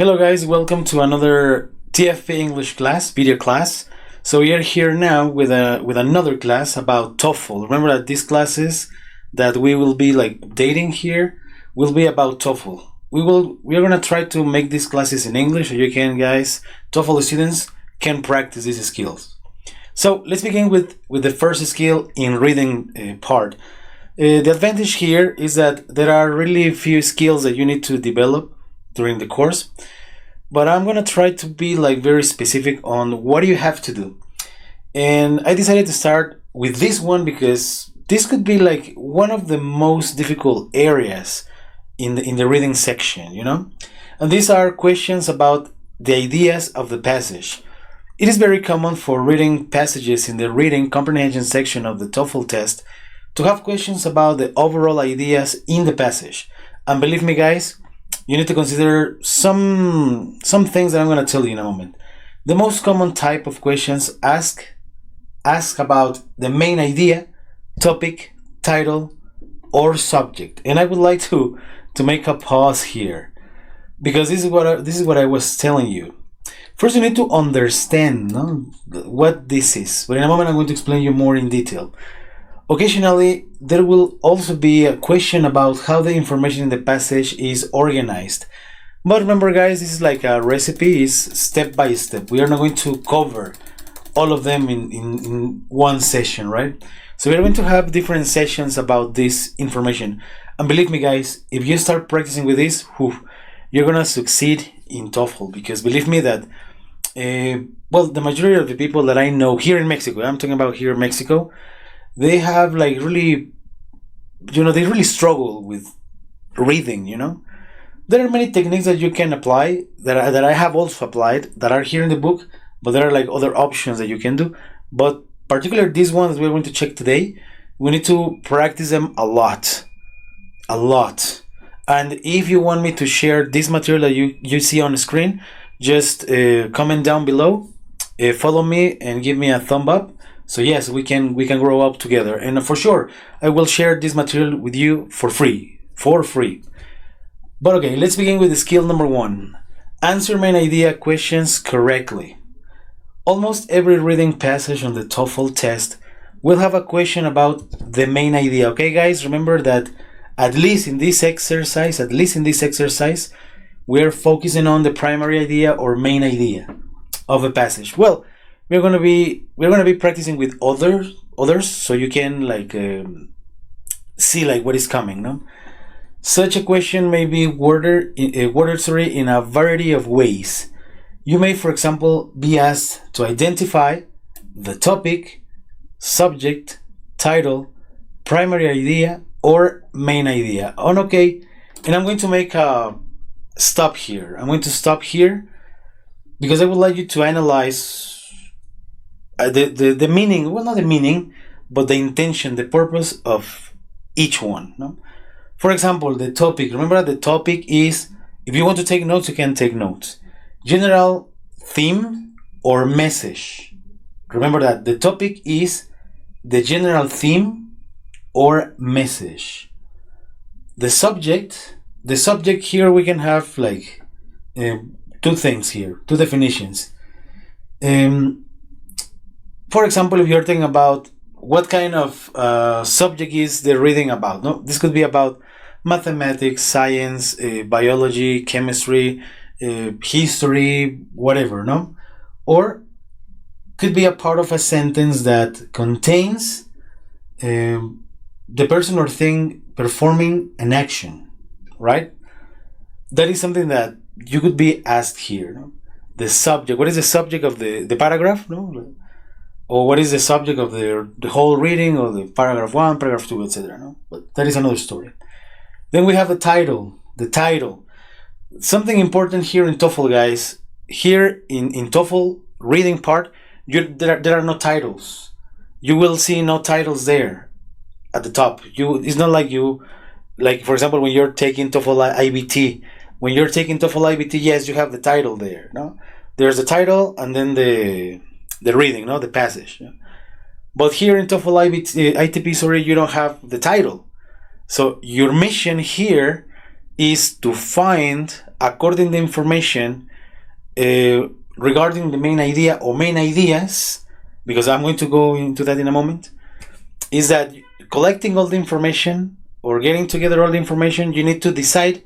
Hello guys, welcome to another T.F.P English class, video class. So we are here now with another class about TOEFL. Remember that these classes that we will be dating here will be about TOEFL. We are gonna try to make these classes in English so you can guys, TOEFL students, can practice these skills. So let's begin with the first skill in reading part. The advantage here is that there are really few skills that you need to develop during the course, but I'm gonna try to be very specific on what you have to do. And I decided to start with this one because this could be one of the most difficult areas in the reading section, you know? And these are questions about the ideas of the passage. It is very common for reading passages in the reading comprehension section of the TOEFL test to have questions about the overall ideas in the passage. And believe me guys, you need to consider some things that I'm going to tell you in a moment. The most common type of questions ask about the main idea, topic, title, or subject. And I would like to make a pause here because this is what I was telling you. First, you need to understand what this is. But in a moment, I'm going to explain you more in detail. Occasionally, there will also be a question about how the information in the passage is organized. But remember guys, this is like a recipe, is step by step. We are not going to cover all of them in one session, right? So we're going to have different sessions about this information. And believe me guys, if you start practicing with this, you're going to succeed in TOEFL. Because believe me that, the majority of the people that I know here in Mexico, I'm talking about here in Mexico, they have they really struggle with reading, There are many techniques that you can apply that I have also applied that are here in the book, but there are other options that you can do. But particularly these ones we're going to check today, we need to practice them a lot. And if you want me to share this material that you see on the screen, just comment down below, follow me and give me a thumb up. So yes, we can grow up together, and for sure I will share this material with you for free. But okay, let's begin with the skill number 1. Answer main idea questions correctly. Almost every reading passage on the TOEFL test will have a question about the main idea. Okay guys, remember that at least in this exercise, we're focusing on the primary idea or main idea of a passage. Well, we're gonna be practicing with others, so you can see what is coming. No, such a question may be worded in a variety of ways. You may, for example, be asked to identify the topic, subject, title, primary idea, or main idea. And I'm going to make a stop here. I'm going to stop here because I would like you to analyze the meaning, well, not the meaning, but the intention, the purpose of each one. No? For example, the topic. Remember, the topic is, if you want to take notes, you can take notes. General theme or message. Remember that the topic is the general theme or message. The subject here, we can have two things here, two definitions. For example, if you're thinking about what kind of subject is the reading about, no, this could be about mathematics, science, biology, chemistry, history, whatever, no? Or could be a part of a sentence that contains the person or thing performing an action, right? That is something that you could be asked here. No? The subject, what is the subject of the paragraph? No? Or what is the subject of the whole reading, or the paragraph 1, paragraph 2, etc. No? But that is another story. Then we have the title. The title. Something important here in TOEFL, guys. Here in TOEFL reading part, there are no titles. You will see no titles there at the top. It's not like for example, when you're taking TOEFL IBT. When you're taking TOEFL IBT, yes, you have the title there. No, there's the title and then the reading, the passage. But here in TOEFL ITP, you don't have the title. So your mission here is to find, according to the information, regarding the main idea or main ideas, because I'm going to go into that in a moment, is that collecting all the information or getting together all the information, you need to decide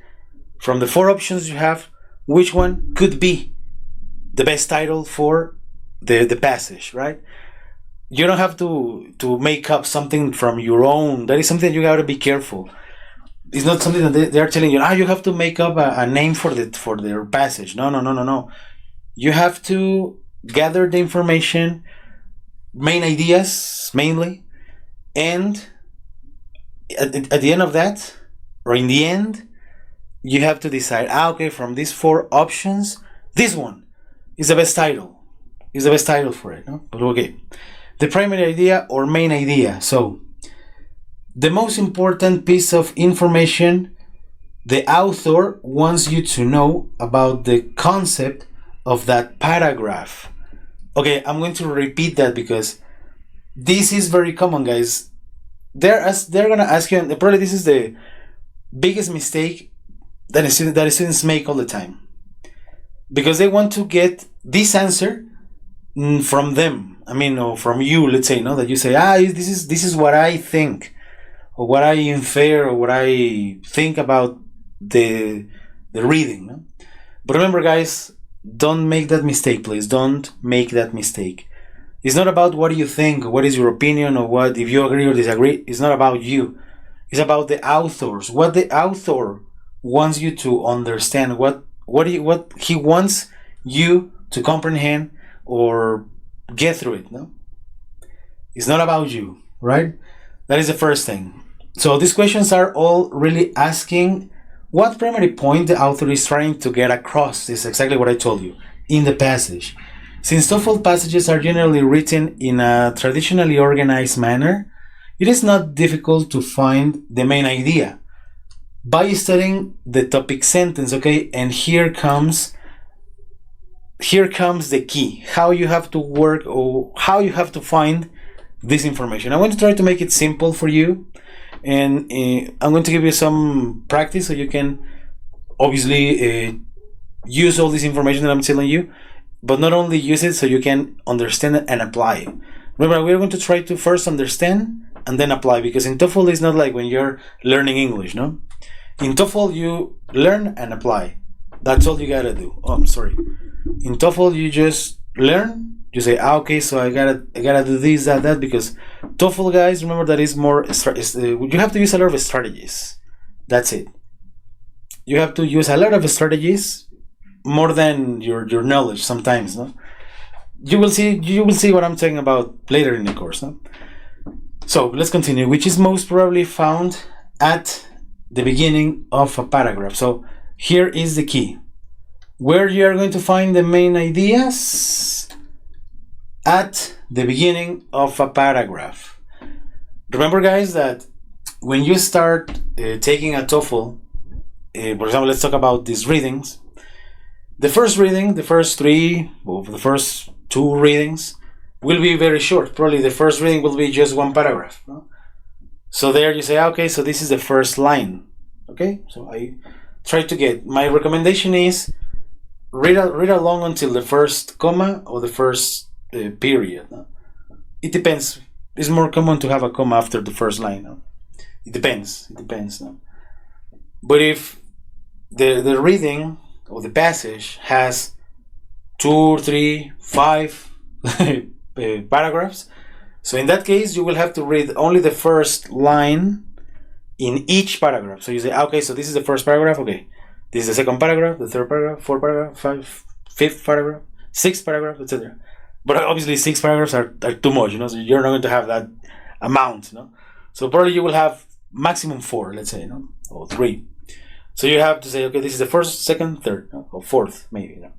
from the 4 options you have which one could be the best title for the passage, right? You don't have to make up something from your own. That is something you got to be careful. It's not something that they're telling you, you have to make up a name for their passage. No. You have to gather the information, main ideas mainly, and at the end of that, or in the end, you have to decide, okay, from these 4 options, this one is the best title. Is the best title for it, no? But okay. The primary idea or main idea. So, the most important piece of information the author wants you to know about the concept of that paragraph. Okay, I'm going to repeat that because this is very common, guys. They're going to ask you, and probably this is the biggest mistake that students make all the time, because they want to get this answer from them. I mean, or from you, let's say, no, that you say, this is what I think, or what I infer, or what I think about the reading. No? But remember, guys, don't make that mistake, please. Don't make that mistake. It's not about what you think, or what is your opinion, or what if you agree or disagree. It's not about you. It's about the authors. What the author wants you to understand. What he wants you to comprehend or get through it. No, it's not about you, right? That is the first thing. So these questions are all really asking what primary point the author is trying to get across. This is exactly what I told you in the passage. Since TOEFL passages are generally written in a traditionally organized manner, it is not difficult to find the main idea by studying the topic sentence, okay? And here comes the key, how you have to work or how you have to find this information. I want to try to make it simple for you, and I'm going to give you some practice so you can obviously use all this information that I'm telling you, but not only use it so you can understand it and apply it. Remember, we're going to try to first understand and then apply, because in TOEFL it's not like when you're learning English, no? In TOEFL you learn and apply. That's all you gotta do. Oh, I'm sorry. In TOEFL you just learn. You say, okay, so I gotta do this, that, because TOEFL, guys, remember that is more. You have to use a lot of strategies. That's it. You have to use a lot of strategies, more than your knowledge sometimes, no? You will see what I'm talking about later in the course, no? So let's continue. Which is most probably found at the beginning of a paragraph. So here is the key. Where you are going to find the main ideas? At the beginning of a paragraph. Remember, guys, that when you start taking a TOEFL, for example, let's talk about these readings. The first reading, the first 3, or the first 2 readings will be very short. Probably the first reading will be just 1 paragraph. No? So there you say, okay, so this is the first line. Okay, so I try to get. My recommendation is read along until the first comma or the first period. No? It depends. It's more common to have a comma after the first line. No? It depends. No? But if the reading or the passage has 2, 3, 5 paragraphs, so in that case you will have to read only the first line in each paragraph. So you say, okay, so this is the first paragraph, okay, this is the second paragraph, the third paragraph, fourth paragraph, fifth paragraph, sixth paragraph, etc. But obviously 6 paragraphs are too much, you know, so you're not going to have that amount, you know. So probably you will have maximum 4, let's say, you know, or 3. So you have to say, okay, this is the first, second, third, no? Or fourth, maybe, you know.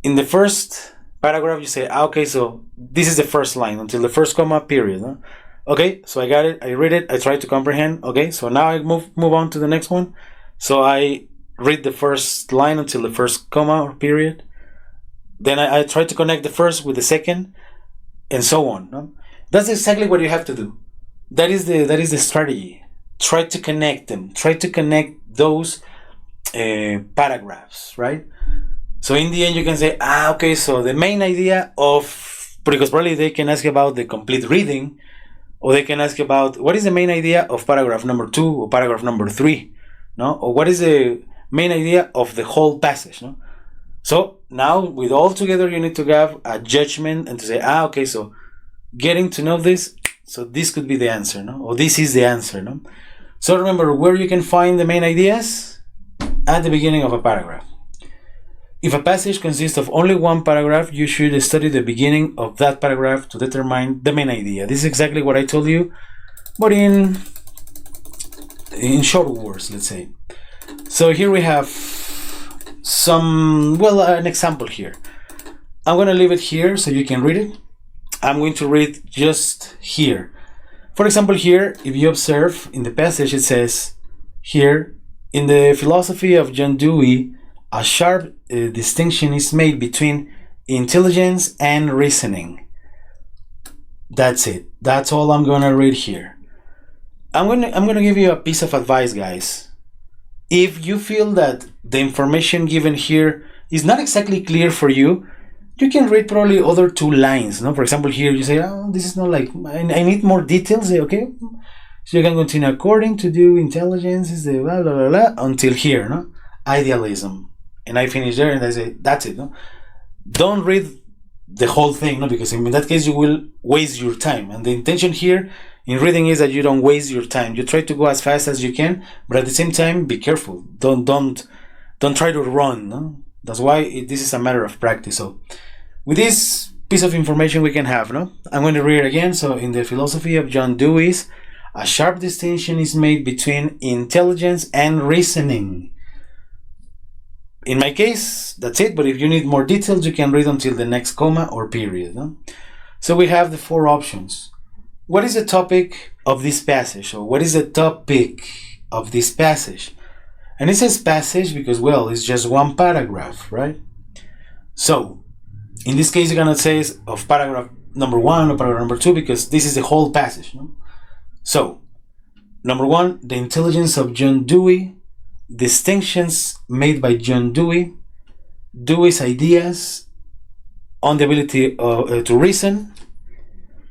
In the first paragraph, you say, okay, so this is the first line until the first comma, period. No? Okay, so I got it, I read it, I try to comprehend. Okay, so now I move on to the next one. So I read the first line until the first comma or period. Then I try to connect the first with the second, and so on. No? That's exactly what you have to do. That is the strategy. try to connect them. Try to connect those paragraphs, right? So in the end, you can say, okay, so the main idea of, because probably they can ask about the complete reading, or they can ask about what is the main idea of paragraph number 2 or paragraph number 3, no? Or what is the main idea of the whole passage, no? So now with all together, you need to have a judgment and to say, okay, so getting to know this, so this could be the answer, no? Or this is the answer, no? So remember where you can find the main ideas at the beginning of a paragraph. If a passage consists of only one paragraph, you should study the beginning of that paragraph to determine the main idea. This is exactly what I told you, but in short words, let's say. So here we have an example here. I'm going to leave it here so you can read it. I'm going to read just here. For example, here, if you observe in the passage, it says here, in the philosophy of John Dewey, a sharp distinction is made between intelligence and reasoning. That's it. That's all I'm going to read here. I'm going to give you a piece of advice, guys. If you feel that the information given here is not exactly clear for you, you can read probably other 2 lines. No? For example, here you say, this is not like, I need more details. Okay, so you can continue. According to Dewey, intelligence is the blah, blah, blah, blah, until here, no? Idealism. And I finish there and I say, that's it. No? Don't read the whole thing, no? Because in that case, you will waste your time. And the intention here in reading is that you don't waste your time. You try to go as fast as you can, but at the same time, be careful. Don't try to run. No? That's why this is a matter of practice. So with this piece of information we can have, no? I'm going to read it again. So in the philosophy of John Dewey's, a sharp distinction is made between intelligence and reasoning. In my case, that's it. But if you need more details, you can read until the next comma or period. No? So we have the 4 options. What is the topic of this passage? Or what is the topic of this passage? And it says passage because, well, it's just one paragraph, right? So in this case, you're going to say of paragraph number 1 or paragraph number 2 because this is the whole passage. No? So, number 1, the intelligence of John Dewey, distinctions made by John Dewey, Dewey's ideas on the ability to reason,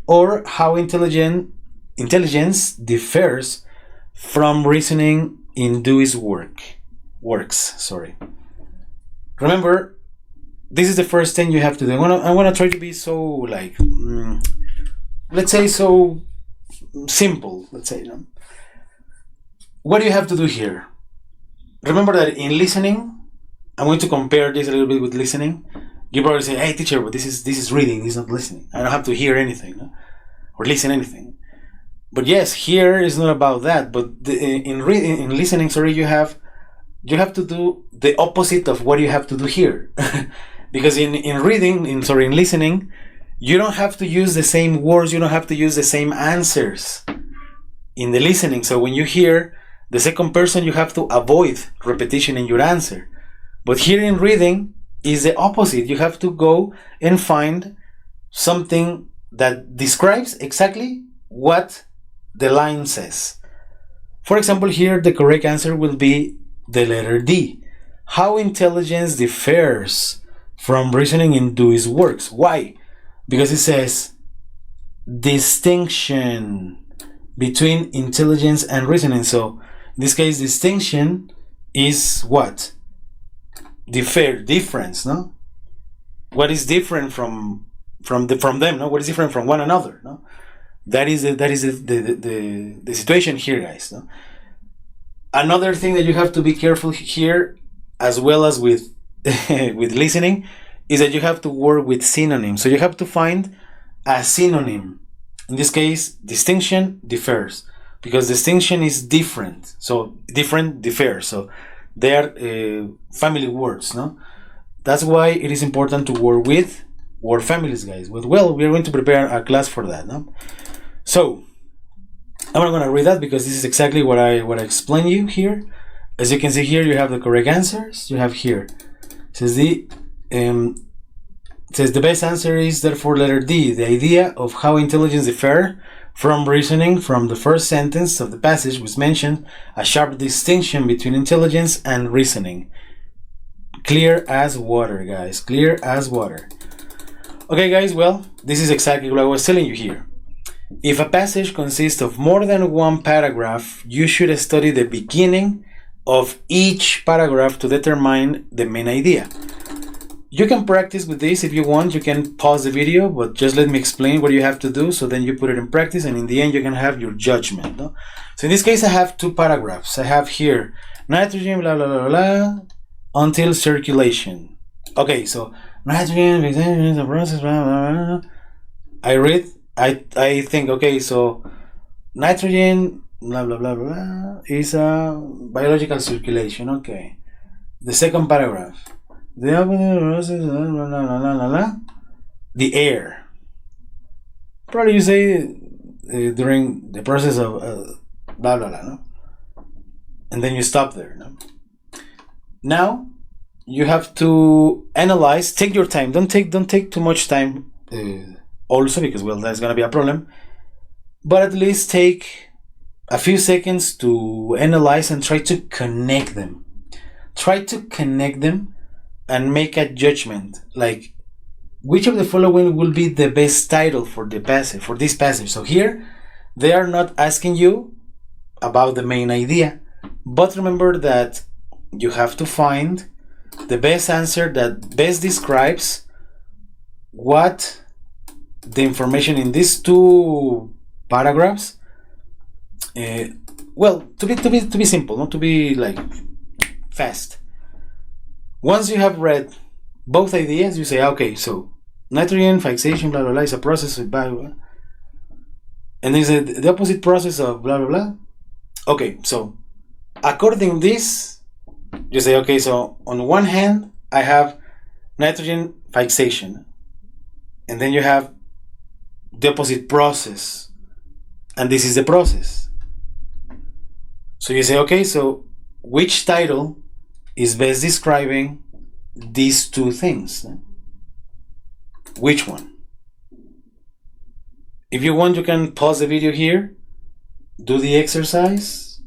or how intelligence differs from reasoning in Dewey's works. Remember, this is the first thing you have to do. I want to try to be so like, let's say so simple. Let's say, no? What do you have to do here? Remember that in listening, I'm going to compare this a little bit with listening. You probably say, "Hey, teacher, but this is reading. This is not listening. I don't have to hear anything, no? Or listen anything." But yes, here is not about that. But in listening, you have to do the opposite of what you have to do here. Because in listening, you don't have to use the same words. You don't have to use the same answers in the listening. So when you hear the second person, you have to avoid repetition in your answer. But here in reading is the opposite. You have to go and find something that describes exactly what the line says. For example, here the correct answer will be the letter D. How intelligence differs from reasoning in Dewey's works. Why? Because it says distinction between intelligence and reasoning. So in this case, distinction is what? Difference, no? What is different from them, no? What is different from one another, no? That is the situation here, guys, no? Another thing that you have to be careful here, as well as with with listening, is that you have to work with synonyms. So you have to find a synonym. In this case, distinction differs, because distinction is different. So different differs. So they are family words, no? That's why it is important to work with word families, guys. But well, we are going to prepare a class for that, no? So I'm not going to read that because this is exactly what I explained you here. As you can see here, you have the correct answers. You have here. It says the best answer is therefore letter D. The idea of how intelligence differ From reasoning, from the first sentence of the passage was mentioned a sharp distinction between intelligence and reasoning. Clear as water, guys. Clear as water. Okay, guys, well, this is exactly what I was telling you here. If a passage consists of more than one paragraph, you should study the beginning of each paragraph to determine the main idea. You can practice with this if you want. You can pause the video, but just let me explain what you have to do, so then you put it in practice, and in the end you can have your judgment. No? So in this case I have two paragraphs. I have here nitrogen blah blah blah blah until circulation. Okay, so nitrogen is a process blah, blah, blah. I read, I think, okay, so nitrogen blah blah blah blah is a biological circulation. Okay, the second paragraph, the air. Probably you say during the process of blah blah blah, no? And then you stop there. No? Now you have to analyze. Take your time. Don't take too much time. Also, because well, that's gonna be a problem. But at least take a few seconds to analyze and try to connect them. Try to connect them and make a judgment, like which of the following will be the best title for the passage, for this passage. So here they are not asking you about the main idea, but remember that you have to find the best answer that best describes what the information in these two paragraphs. Well, to be simple, not to be like fast. Once you have read both ideas, you say, okay, so nitrogen fixation blah blah blah is a process of blah blah, and there's the opposite process of blah blah blah. Okay, so according to this, you say, okay, so on one hand I have nitrogen fixation, and then you have the opposite process, and this is the process. So you say, okay, so which title is best describing these two things? Which one? If you want, you can pause the video here, do the exercise.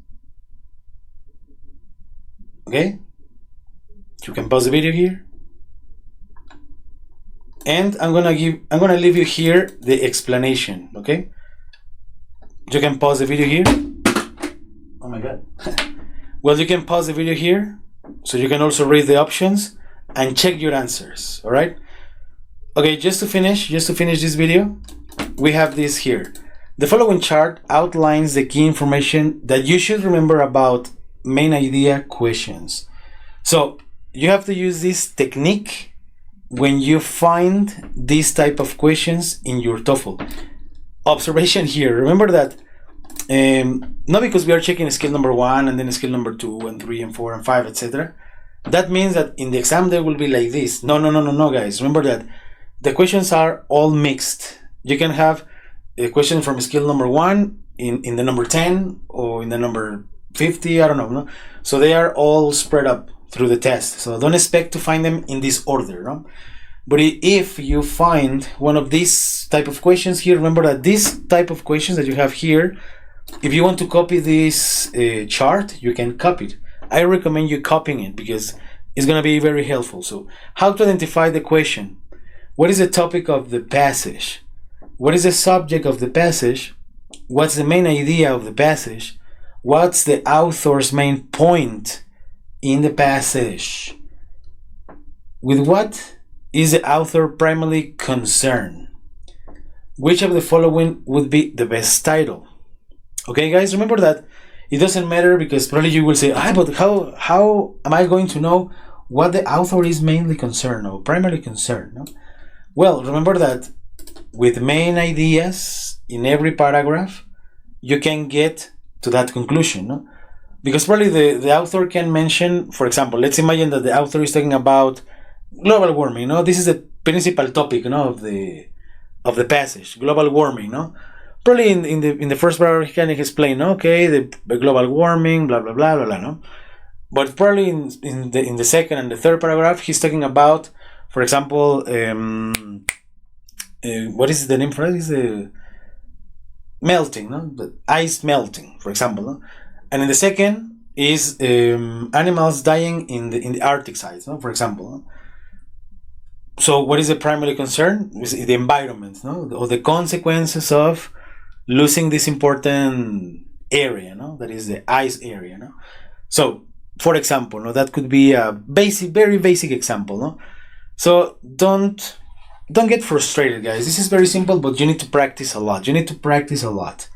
Okay, you can pause the video here, and I'm gonna leave you here the explanation. Okay, you can pause the video here. Oh my god. Well, you can pause the video here, so you can also read the options and check your answers. All right. Okay, just to finish this video, we have this here. The following chart outlines the key information that you should remember about main idea questions. So you have to use this technique when you find this type of questions in your TOEFL. Observation here, remember that not because we are checking skill number 1 and then skill number 2 and 3 and 4 and 5, etc. That means that in the exam they will be like this. No, guys. Remember that the questions are all mixed. You can have a question from skill number 1 in the number 10 or in the number 50, I don't know. No? So they are all spread up through the test. So don't expect to find them in this order. No? But if you find one of these type of questions here, remember that this type of questions that you have here, if you want to copy this chart, you can copy it. I recommend you copying it because it's going to be very helpful. So how to identify the question? What is the topic of the passage? What is the subject of the passage? What's the main idea of the passage? What's the author's main point in the passage? With what is the author primarily concerned? Which of the following would be the best title? Okay, guys, remember that it doesn't matter, because probably you will say, but how am I going to know what the author is mainly concerned or primarily concerned? No? Well, remember that with main ideas in every paragraph, you can get to that conclusion. No? Because probably the author can mention, for example, let's imagine that the author is talking about global warming. No? This is the principal topic, of the passage, global warming. No? Probably in the first paragraph he can explain, okay, the global warming, blah blah blah blah blah. No? But probably in the second and the third paragraph he's talking about, for example, what is the name for it? Is melting, no? The ice melting, for example. No? And in the second is animals dying in the Arctic sites, no? For example. No? So what is the primary concern? Is the environment, no? Or the consequences of losing this important area, no? That is the ice area, no? So, for example, no, that could be a very basic example, no? So don't get frustrated, guys. This is very simple, but you need to practice a lot. You need to practice a lot.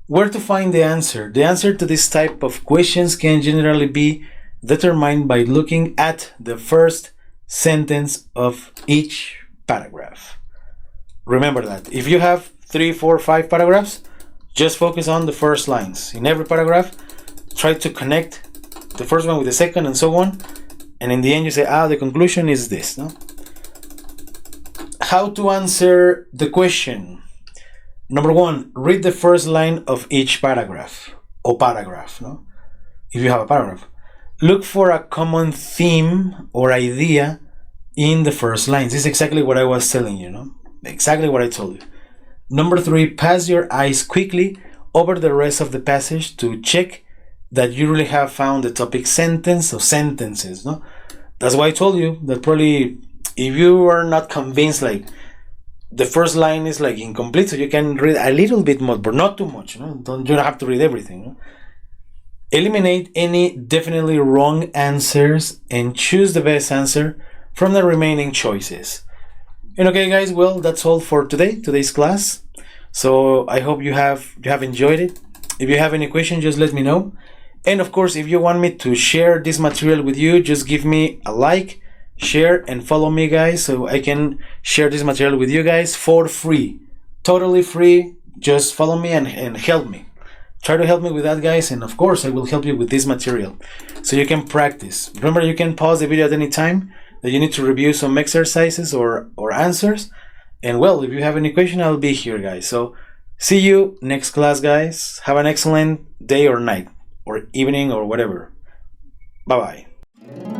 Where to find the answer? The answer to this type of questions can generally be determined by looking at the first sentence of each paragraph. Remember that. If you have 3, 4, 5 paragraphs, just focus on the first lines. In every paragraph, try to connect the first one with the second and so on. And in the end, you say, the conclusion is this. No? How to answer the question? Number 1, read the first line of each paragraph or paragraph. No? If you have a paragraph. Look for a common theme or idea in the first lines. This is exactly what I was telling you, no? Exactly what I told you. Number 3, pass your eyes quickly over the rest of the passage to check that you really have found the topic sentence or sentences, no? That's why I told you that probably if you are not convinced, like the first line is like incomplete, so you can read a little bit more, but not too much, no? You don't have to read everything, no? Eliminate any definitely wrong answers and choose the best answer from the remaining choices. And okay, guys, well, that's all for today's class. So I hope you have enjoyed it. If you have any questions, just let me know. And of course, if you want me to share this material with you, just give me a like, share, and follow me, guys, so I can share this material with you guys for free. Totally free. Just follow me and help me. Try to help me with that, guys, and of course I will help you with this material so you can practice. Remember, you can pause the video at any time that you need to review some exercises or answers. And well, if you have any question, I'll be here, guys. So see you next class, guys. Have an excellent day or night or evening or whatever. Bye bye.